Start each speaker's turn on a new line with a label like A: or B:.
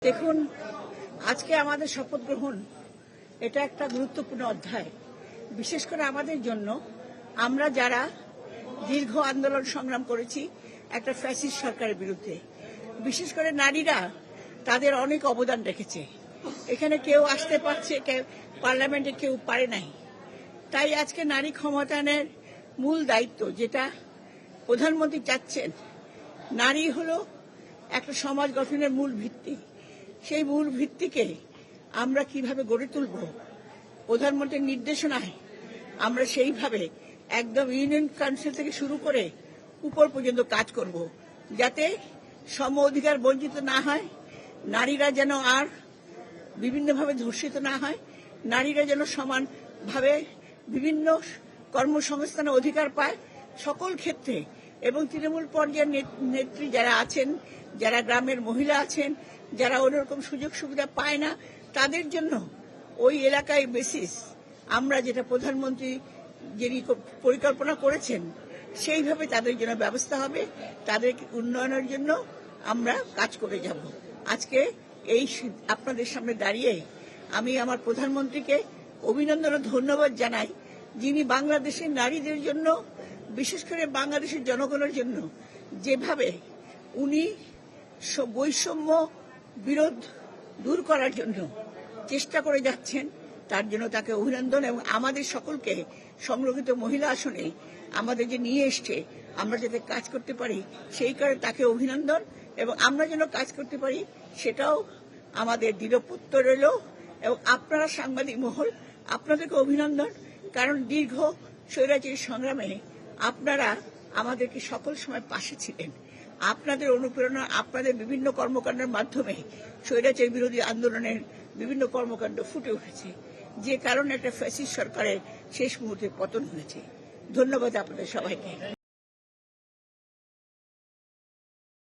A: দেখুন, আজকে আমাদের শপথ গ্রহণ এটা একটা গুরুত্বপূর্ণ অধ্যায়, বিশেষ করে আমাদের জন্য। আমরা যারা দীর্ঘ আন্দোলন সংগ্রাম করেছি একটা ফ্যাসিস্ট সরকারের বিরুদ্ধে, বিশেষ করে নারীরা তাদের অনেক অবদান রেখেছে। এখানে কেউ আসতে পারছে, পার্লামেন্টে কেউ পারে নাই। তাই আজকে নারী ক্ষমতায়নের মূল দায়িত্ব, যেটা প্রধানমন্ত্রী চাচ্ছেন, নারী হলো একটা সমাজ গঠনের মূল ভিত্তি। সেই মূল ভিত্তিকে আমরা কিভাবে গড়ে তুলব, প্রধানমন্ত্রীর নির্দেশনায় আমরা সেইভাবে একদম ইউনিয়ন কাউন্সিল থেকে শুরু করে উপর পর্যন্ত কাজ করব, যাতে সম অধিকার বঞ্চিত না হয়, নারীরা যেন আর বিভিন্নভাবে ধর্ষিত না হয়, নারীরা যেন সমানভাবে বিভিন্ন কর্মসংস্থানের অধিকার পায় সকল ক্ষেত্রে। এবং তৃণমূল পর্যায়ের নেত্রী যারা আছেন, যারা গ্রামের মহিলা আছেন, যারা ওরকম সুযোগ সুবিধা পায় না, তাদের জন্য ওই এলাকায় বেসিস আমরা যেটা প্রধানমন্ত্রী যিনি পরিকল্পনা করেছেন সেইভাবে তাদের জন্য ব্যবস্থা হবে। তাদের উন্নয়নের জন্য আমরা কাজ করে যাব। আজকে এই আপনাদের সামনে দাঁড়িয়ে আমি আমার প্রধানমন্ত্রীকে অভিনন্দন ও ধন্যবাদ জানাই, যিনি বাংলাদেশের নারীদের জন্য, বিশেষ করে বাংলাদেশের জনগণের জন্য যেভাবে উনি বৈষম্য বিরোধ দূর করার জন্য চেষ্টা করে যাচ্ছেন, তার জন্য তাকে অভিনন্দন। এবং আমাদের সকলকে সংরক্ষিত মহিলা আসনে আমাদের যে নিয়ে এসছে, আমরা যাতে কাজ করতে পারি সেই কারণে তাকে অভিনন্দন। এবং আমরা যেন কাজ করতে পারি সেটাও আমাদের দৃঢ়পত্র রইল। এবং আপনারা সাংবাদিক মহল, আপনাদেরকে অভিনন্দন, কারণ দীর্ঘ স্বৈরাচারী সংগ্রামে আপনারা আমাদেরকে সকল সময় পাশে ছিলেন। আপনাদের অনুপ্রেরণা, আপনাদের বিভিন্ন কর্মকাণ্ডের মাধ্যমে স্বৈরাচারী বিরোধী আন্দোলনের বিভিন্ন কর্মকাণ্ড ফুটে উঠেছে, যে কারণে একটা ফ্যাসিস্ট সরকারের শেষ মুহূর্তে পতন হয়েছে। ধন্যবাদ আপনাদের সবাইকে।